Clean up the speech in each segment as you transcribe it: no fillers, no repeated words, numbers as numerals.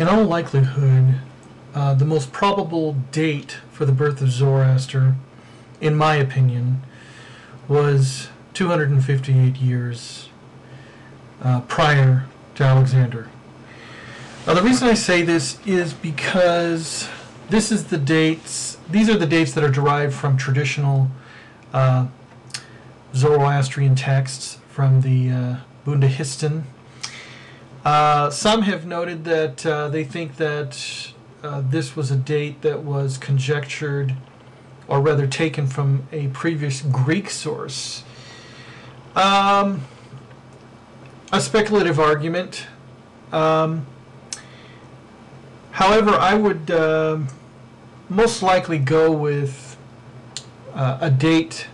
In all likelihood, the most probable date for the birth of Zoroaster, in my opinion, was 258 years prior to Alexander. Now, the reason I say this is because these are the dates that are derived from traditional Zoroastrian texts from the Bundahisten. Some have noted that they think that this was a date that was conjectured, or rather taken from a previous Greek source. A speculative argument. However, I would most likely go with a date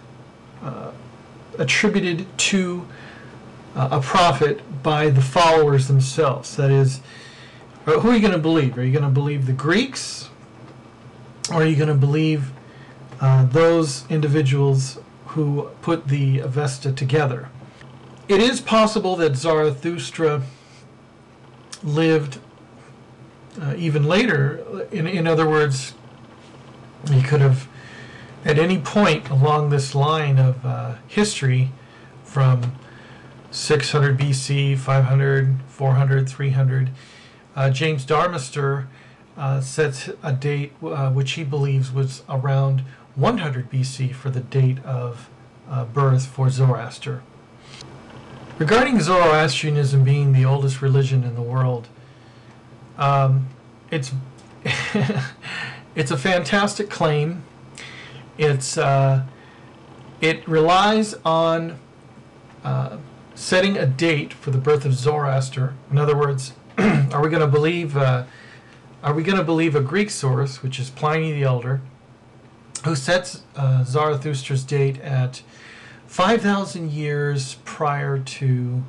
attributed to a prophet by the followers themselves. That is, who are you going to believe? Are you going to believe the Greeks? Or are you going to believe those individuals who put the Avesta together? It is possible that Zarathustra lived even later. In other words, he could have, at any point along this line of history, from 600 BC, 500, 400, 300, James Darmesteter sets a date which he believes was around 100 BC for the date of birth for Zoroaster. Regarding Zoroastrianism being the oldest religion in the world, it's it's a fantastic claim. It relies on setting a date for the birth of Zoroaster. In other words, are we going to believe a Greek source, which is Pliny the Elder, who sets Zarathustra's date at 5,000 years prior to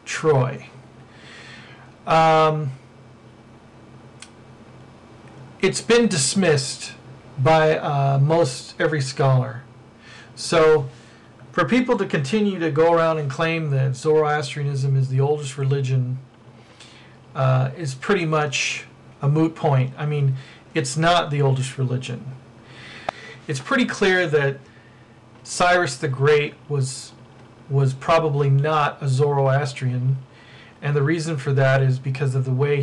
Troy? It's been dismissed by most every scholar. So for people to continue to go around and claim that Zoroastrianism is the oldest religion is pretty much a moot point. I mean, it's not the oldest religion. It's pretty clear that Cyrus the Great was probably not a Zoroastrian, and the reason for that is because of the way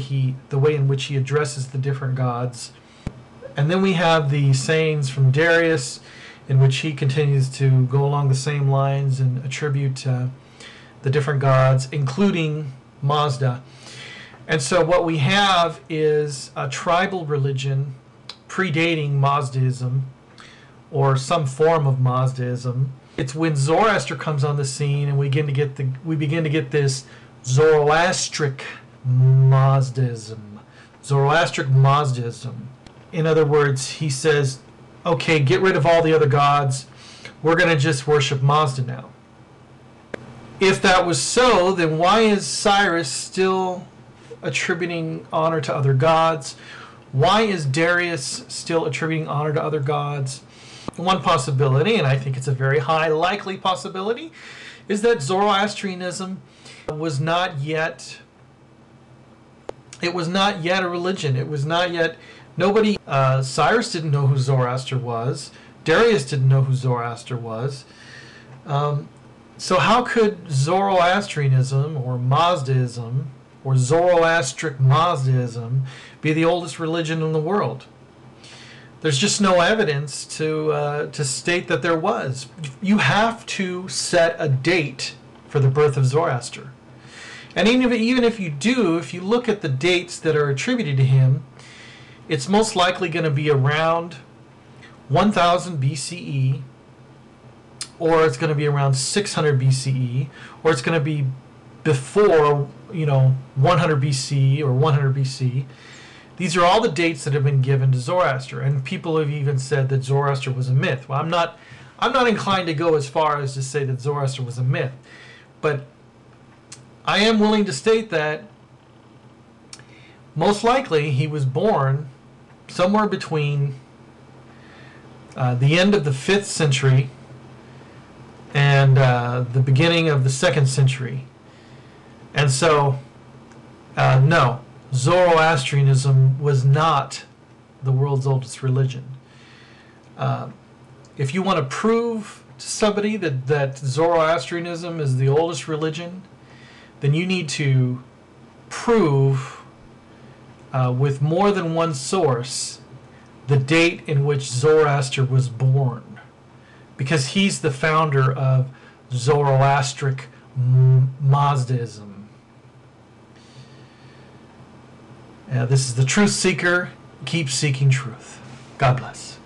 in which he addresses the different gods. And then we have the sayings from Darius, in which he continues to go along the same lines and attribute the different gods, including Mazda. And so what we have is a tribal religion predating Mazdaism, or some form of Mazdaism. It's when Zoroaster comes on the scene and we begin to get this Zoroastric Mazdaism. Zoroastric Mazdaism. In other words, he says, okay, get rid of all the other gods. We're going to just worship Mazda now. If that was so, then why is Cyrus still attributing honor to other gods? Why is Darius still attributing honor to other gods? One possibility, and I think it's a very high likely possibility, is that Zoroastrianism was not yet a religion. It was not yet. Nobody, Cyrus didn't know who Zoroaster was. Darius didn't know who Zoroaster was. So how could Zoroastrianism, or Mazdaism, or Zoroastric Mazdaism, be the oldest religion in the world? There's just no evidence to state that there was. You have to set a date for the birth of Zoroaster. And even if you do, if you look at the dates that are attributed to him, it's most likely going to be around 1000 BCE, or it's going to be around 600 BCE, or it's going to be before 100 BC or 100 BC. These are all the dates that have been given to Zoroaster, and people have even said that Zoroaster was a myth. Well, I'm not inclined to go as far as to say that Zoroaster was a myth, but I am willing to state that most likely he was born somewhere between the end of the 5th century and the beginning of the 2nd century. And so, no, Zoroastrianism was not the world's oldest religion. If you want to prove to somebody that Zoroastrianism is the oldest religion, then you need to prove with more than one source the date in which Zoroaster was born, because he's the founder of Zoroastric Mazdaism. This is the Truth Seeker. Keep seeking truth. God bless.